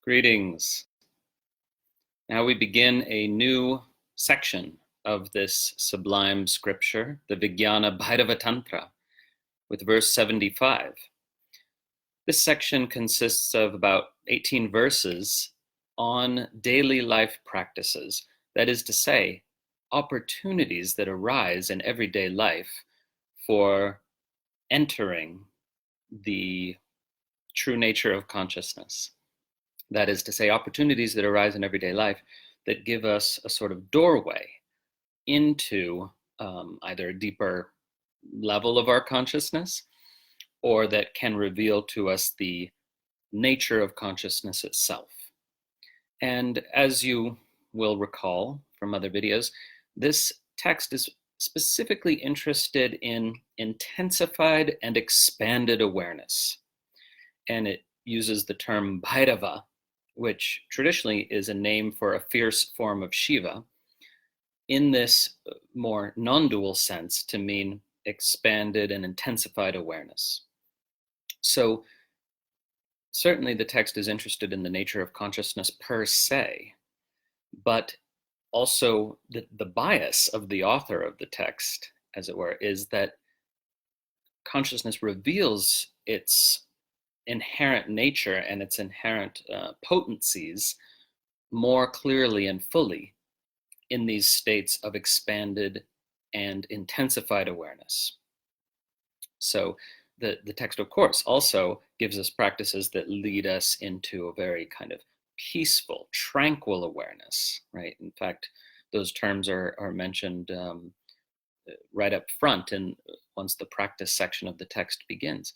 Greetings. Now we begin a new section of this sublime scripture, the Vijñāna-bhairava-tantra, with verse 75. This section consists of about 18 verses on daily life practices, that is to say, opportunities that arise in everyday life for entering the true nature of consciousness. That is to say, opportunities that arise in everyday life that give us a sort of doorway into either a deeper level of our consciousness, or that can reveal to us the nature of consciousness itself. And as you will recall from other videos, this text is specifically interested in intensified and expanded awareness. And it uses the term Bhairava, which traditionally is a name for a fierce form of Shiva, in this more non-dual sense to mean expanded and intensified awareness. So certainly the text is interested in the nature of consciousness per se, but also the bias of the author of the text, as it were, is that consciousness reveals its inherent nature and its inherent potencies more clearly and fully in these states of expanded and intensified awareness. So the text, of course, also gives us practices that lead us into a very kind of peaceful, tranquil awareness, right? In fact, those terms are mentioned right up front and once the practice section of the text begins.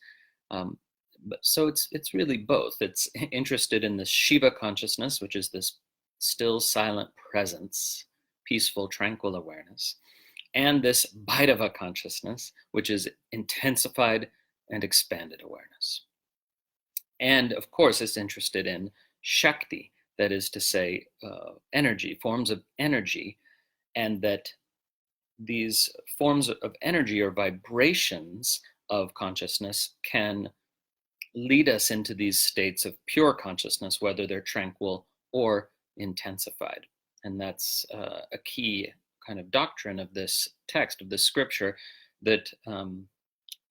So it's really both. It's interested in this Shiva consciousness, which is this still silent presence, peaceful, tranquil awareness, and this Bhairava consciousness, which is intensified and expanded awareness. And of course, it's interested in Shakti, that is to say, energy, forms of energy, and that these forms of energy or vibrations of consciousness can lead us into these states of pure consciousness, whether they're tranquil or intensified. And that's a key kind of doctrine of this text, of this scripture, that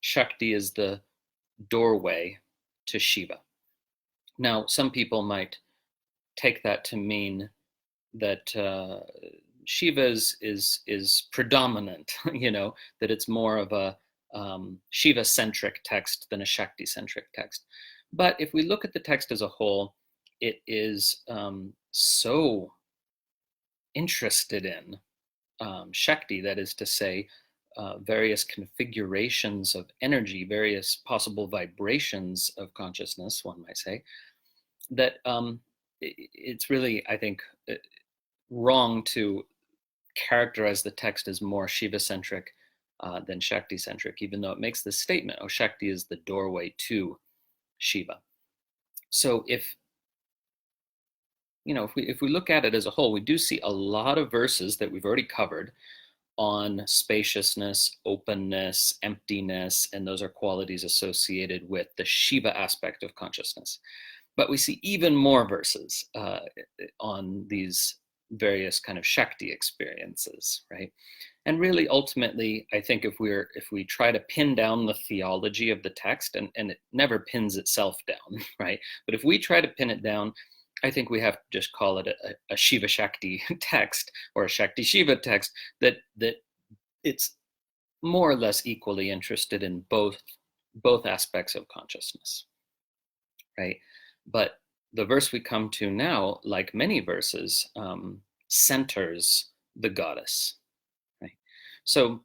Shakti is the doorway to Shiva. Now, some people might take that to mean that Shiva is predominant, that it's more of a Shiva-centric text than a Shakti-centric text. But if we look at the text as a whole, it is so interested in Shakti, that is to say, various configurations of energy, various possible vibrations of consciousness, one might say, that it's really, I think, wrong to characterize the text as more Shiva-centric than Shakti-centric, even though it makes this statement, oh, Shakti is the doorway to Shiva. So if we look at it as a whole, we do see a lot of verses that we've already covered on spaciousness, openness, emptiness, and those are qualities associated with the Shiva aspect of consciousness. But we see even more verses on these various kind of Shakti experiences, right? And really, ultimately, I think if we try to pin down the theology of the text, and it never pins itself down, right? But if we try to pin it down, I think we have to just call it a Shiva Shakti text or a Shakti Shiva text, that it's more or less equally interested in both aspects of consciousness, right? But the verse we come to now, like many verses, centers the goddess, right? So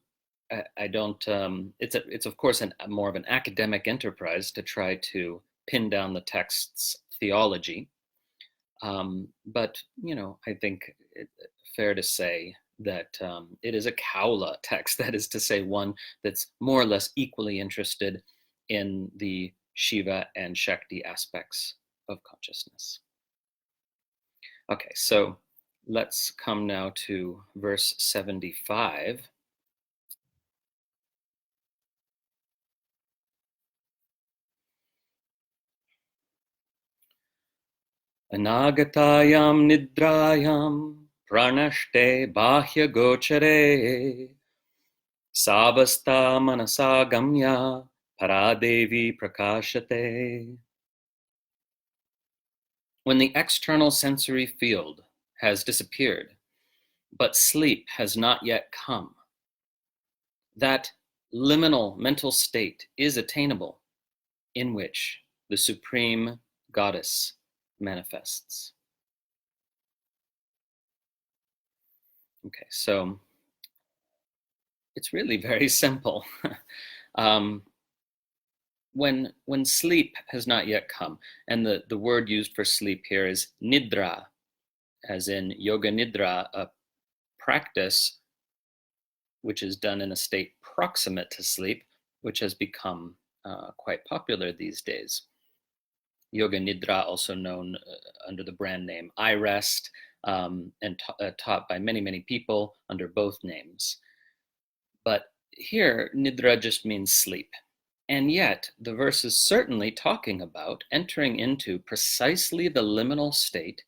I don't. It's of course more of an academic enterprise to try to pin down the text's theology, but I think it's fair to say that it is a Kaula text, that is to say, one that's more or less equally interested in the Shiva and Shakti aspects of consciousness. Okay, so let's come now to verse 75. anāgatāyāṃ nidrāyāṃ praṇaṣṭe bāhya-gocare sāvasthā manasā gamyā Parā Devī prakāśate. When the external sensory field has disappeared, but sleep has not yet come, that liminal mental state is attainable in which the Supreme Goddess manifests. Okay, so it's really very simple. When sleep has not yet come, and the word used for sleep here is nidra, as in yoga nidra, a practice which is done in a state proximate to sleep, which has become quite popular these days. Yoga nidra, also known under the brand name iRest, and taught by many, many people under both names. But here, nidra just means sleep. And yet, the verse is certainly talking about entering into precisely the liminal state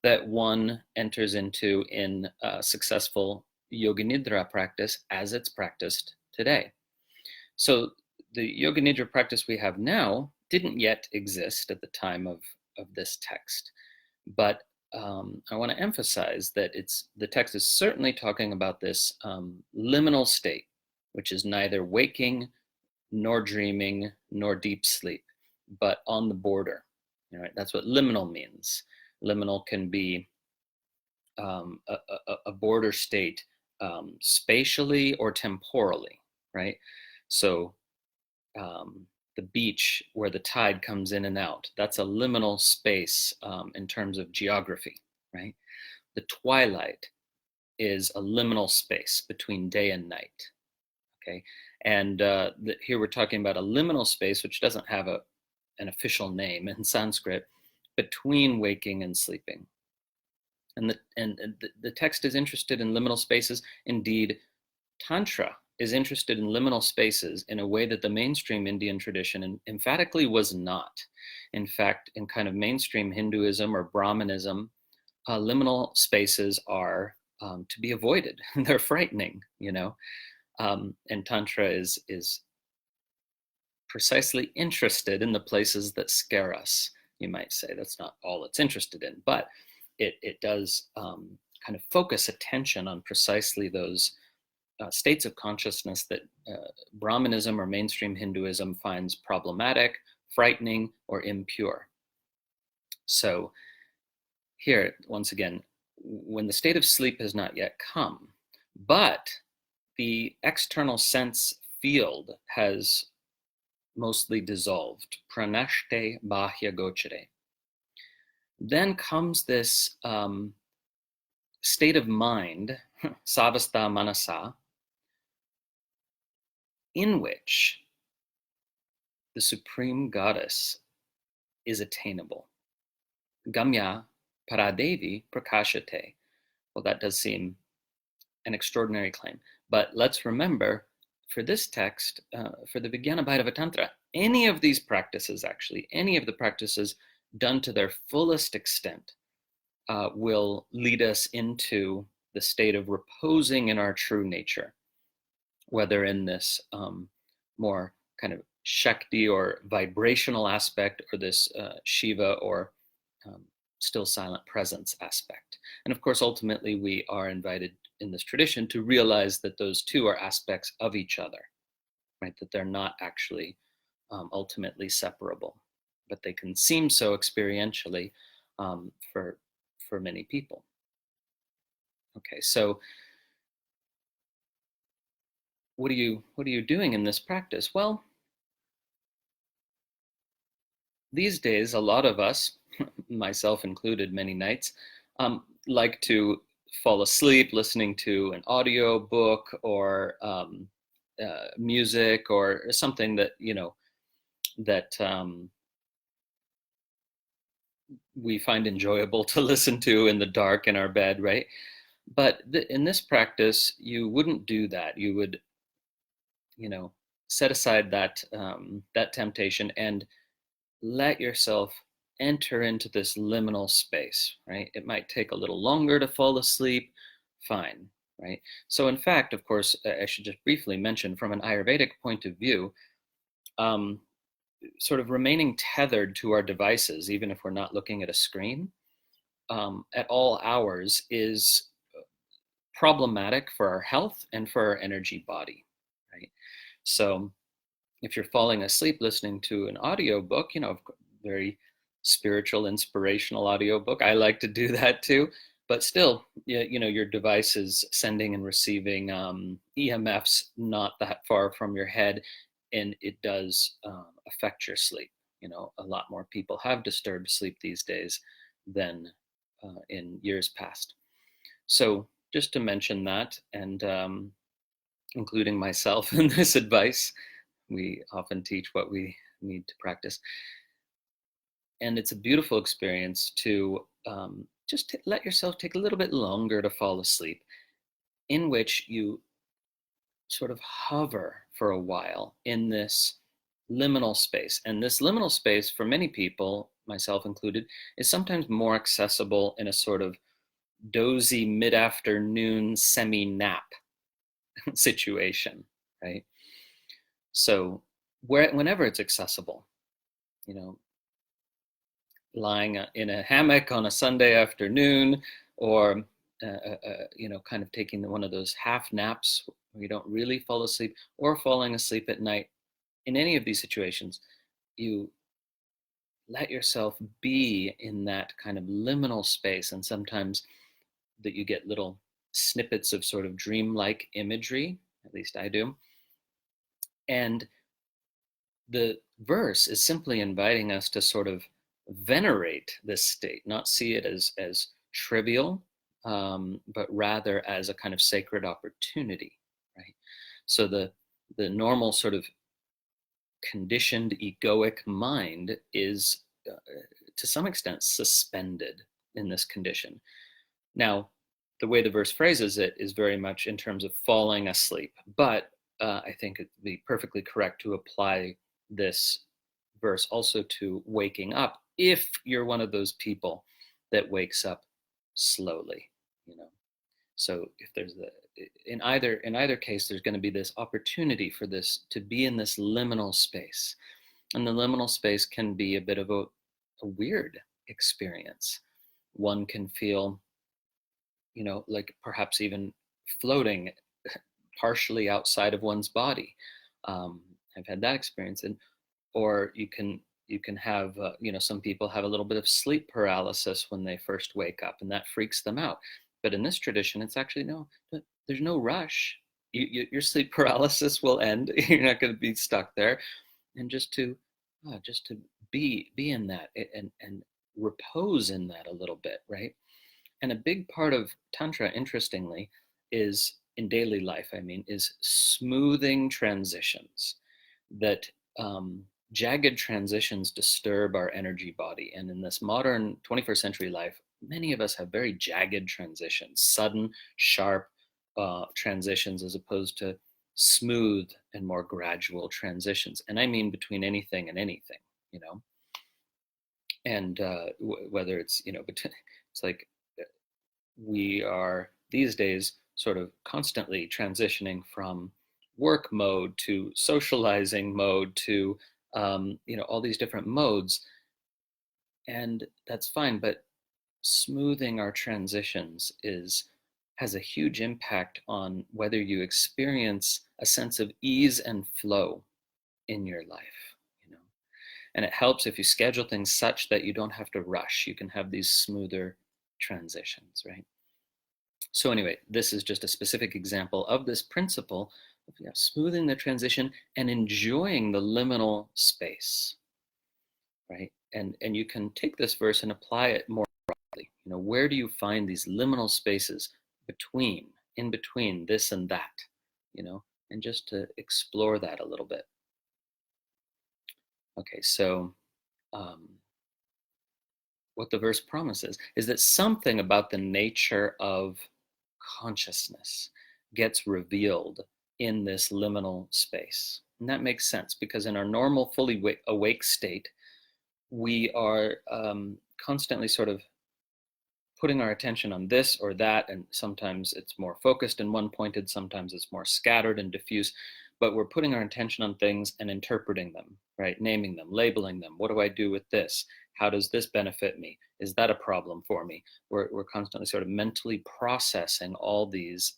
that one enters into in successful yoga nidra practice as it's practiced today. So the yoga nidra practice we have now didn't yet exist at the time of this text. But I want to emphasize that the text is certainly talking about this liminal state, which is neither waking nor dreaming, nor deep sleep, but on the border. Right? That's what liminal means. Liminal can be a border state spatially or temporally, right? So the beach where the tide comes in and out, that's a liminal space in terms of geography, right? The twilight is a liminal space between day and night, okay? And here we're talking about a liminal space, which doesn't have an official name in Sanskrit, between waking and sleeping. And the text is interested in liminal spaces. Indeed, Tantra is interested in liminal spaces in a way that the mainstream Indian tradition emphatically was not. In fact, in kind of mainstream Hinduism or Brahmanism, liminal spaces are to be avoided. They're frightening, you know. And Tantra is precisely interested in the places that scare us, you might say. That's not all it's interested in, but it does kind of focus attention on precisely those states of consciousness that Brahmanism or mainstream Hinduism finds problematic, frightening, or impure. So here, once again, when the state of sleep has not yet come, but the external sense field has mostly dissolved, praṇaṣṭe bāhya-gocare, then comes this state of mind, sāvasthā manasā, in which the Supreme Goddess is attainable. Gamyā Parā Devī prakāśate. Well, that does seem an extraordinary claim. But let's remember, for this text, for the Vijñāna-bhairava-tantra, any of these practices, actually, any of the practices done to their fullest extent will lead us into the state of reposing in our true nature, whether in this more kind of Shakti or vibrational aspect, or this Shiva or still silent presence aspect. And of course, ultimately, we are invited in this tradition to realize that those two are aspects of each other, right? That they're not actually ultimately separable, but they can seem so experientially for many people. Okay, so what are you doing in this practice? Well, these days, a lot of us, myself included, many nights, like to fall asleep listening to an audio book or music or something that, you know, that we find enjoyable to listen to in the dark in our bed, right? But in this practice, you wouldn't do that. You would, you know, set aside that that temptation and let yourself enter into this liminal space, right? It might take a little longer to fall asleep, fine, right? So in fact, of course, I should just briefly mention from an Ayurvedic point of view, sort of remaining tethered to our devices, even if we're not looking at a screen, at all hours is problematic for our health and for our energy body, right? So if you're falling asleep listening to an audiobook, very spiritual, inspirational audiobook, I like to do that too, but still, your device is sending and receiving EMFs not that far from your head, and it does affect your sleep. A lot more people have disturbed sleep these days than in years past. So just to mention that, and including myself in this advice, we often teach what we need to practice. And it's a beautiful experience to just let yourself take a little bit longer to fall asleep, in which you sort of hover for a while in this liminal space. And this liminal space, for many people, myself included, is sometimes more accessible in a sort of dozy mid-afternoon semi-nap situation, right? So whenever it's accessible, lying in a hammock on a Sunday afternoon, or kind of taking one of those half naps where you don't really fall asleep, or falling asleep at night, in any of these situations, you let yourself be in that kind of liminal space. And sometimes that you get little snippets of sort of dreamlike imagery, at least I do. And the verse is simply inviting us to sort of venerate this state, not see it as trivial, but rather as a kind of sacred opportunity, right? So the normal sort of conditioned egoic mind is to some extent suspended in this condition. Now, the way the verse phrases it is very much in terms of falling asleep, but I think it'd be perfectly correct to apply this verse also to waking up, if you're one of those people that wakes up slowly, So if there's in either case, there's going to be this opportunity for this to be in this liminal space. And the liminal space can be a bit of a weird experience. One can feel, like perhaps even floating partially outside of one's body. I've had that experience. Or you can have, some people have a little bit of sleep paralysis when they first wake up, and that freaks them out. But in this tradition, it's actually there's no rush. Your sleep paralysis will end. You're not going to be stuck there. And just to be in that and repose in that a little bit, right? And a big part of Tantra, interestingly, is in daily life, is smoothing transitions. That jagged transitions disturb our energy body. And in this modern 21st century life, many of us have very jagged transitions, sudden, sharp transitions, as opposed to smooth and more gradual transitions. And I mean between anything and anything, And whether it's, it's like we are these days sort of constantly transitioning from work mode to socializing mode to all these different modes, and that's fine, but smoothing our transitions has a huge impact on whether you experience a sense of ease and flow in your life, and it helps if you schedule things such that you don't have to rush. You can have these smoother transitions, right? So anyway, this is just a specific example of this principle of smoothing the transition and enjoying the liminal space, right? And you can take this verse and apply it more broadly. Where do you find these liminal spaces in between this and that, and just to explore that a little bit. Okay, so what the verse promises is that something about the nature of consciousness gets revealed in this liminal space. And that makes sense, because in our normal fully awake state, we are constantly sort of putting our attention on this or that, and sometimes it's more focused and one-pointed, sometimes it's more scattered and diffuse, but we're putting our attention on things and interpreting them, right? Naming them, labeling them. What do I do with this? How does this benefit me? Is that a problem for me? We're constantly sort of mentally processing all these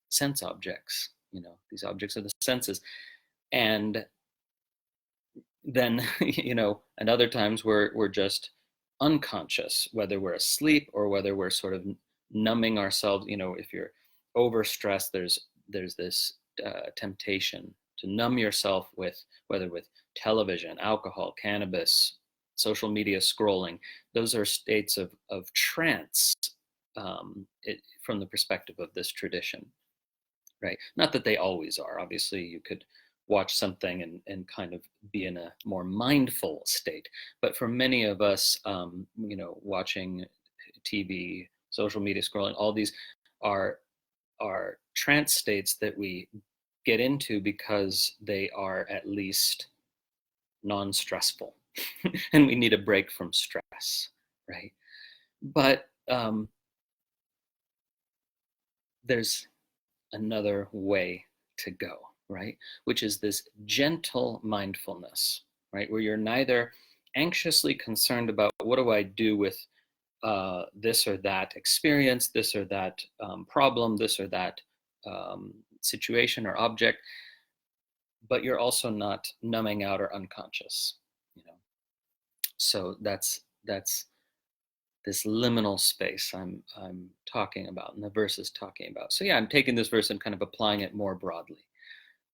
sense objects, these objects of the senses. And then, and other times we're just unconscious, whether we're asleep or whether we're sort of numbing ourselves. If you're overstressed, there's this temptation to numb yourself whether with television, alcohol, cannabis, social media scrolling. Those are states of trance from the perspective of this tradition, right? Not that they always are. Obviously, you could watch something and kind of be in a more mindful state. But for many of us, watching TV, social media scrolling, all these are trance states that we get into because they are at least non-stressful and we need a break from stress, right? But there's another way to go, right? Which is this gentle mindfulness, right? Where you're neither anxiously concerned about what do I do with this or that experience, this or that problem, this or that situation or object, but you're also not numbing out or unconscious, So that's this liminal space I'm talking about, and the verse is talking about. So yeah, I'm taking this verse and kind of applying it more broadly.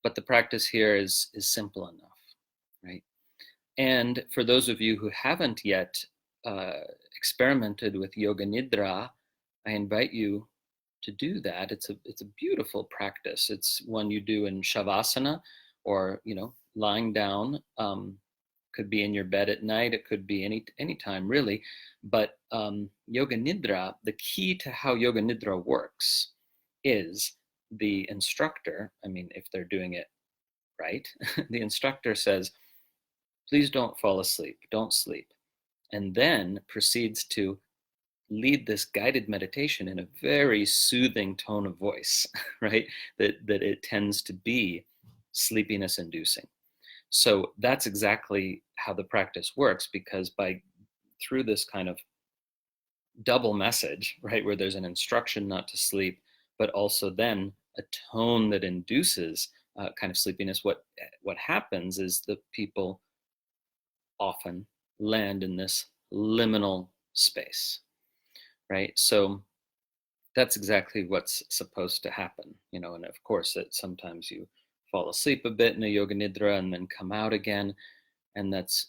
But the practice here is simple enough, right? And for those of you who haven't yet experimented with yoga nidra, I invite you to do that. It's a beautiful practice. It's one you do in shavasana, or lying down. Could be in your bed at night. It could be any time really. But yoga nidra, the key to how yoga nidra works is the instructor, if they're doing it right, the instructor says, please don't fall asleep, don't sleep, and then proceeds to lead this guided meditation in a very soothing tone of voice, right? That it tends to be sleepiness inducing. So that's exactly how the practice works, because through this kind of double message, right, where there's an instruction not to sleep, but also then a tone that induces kind of sleepiness, what happens is that people often land in this liminal space, right? So that's exactly what's supposed to happen, and of course that sometimes you fall asleep a bit in a yoga nidra and then come out again, and that's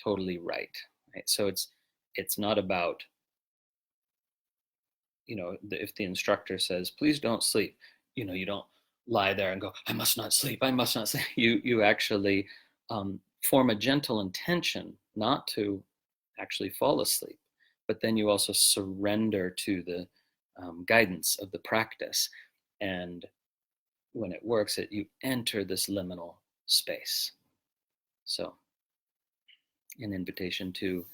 totally right? So it's not about, if the instructor says, please don't sleep, you don't lie there and go, I must not sleep, I must not sleep. You actually form a gentle intention not to actually fall asleep, but then you also surrender to the guidance of the practice. And when it works, you enter this liminal space. So an invitation to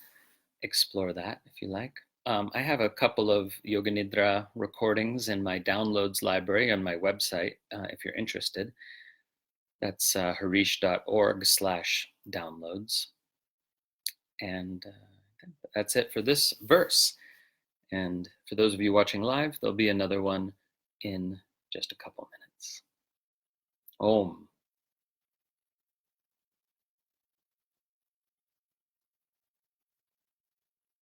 explore that if you like. I have a couple of Yoga Nidra recordings in my downloads library on my website, if you're interested. That's harish.org/downloads. And that's it for this verse. And for those of you watching live, there'll be another one in just a couple minutes. Om.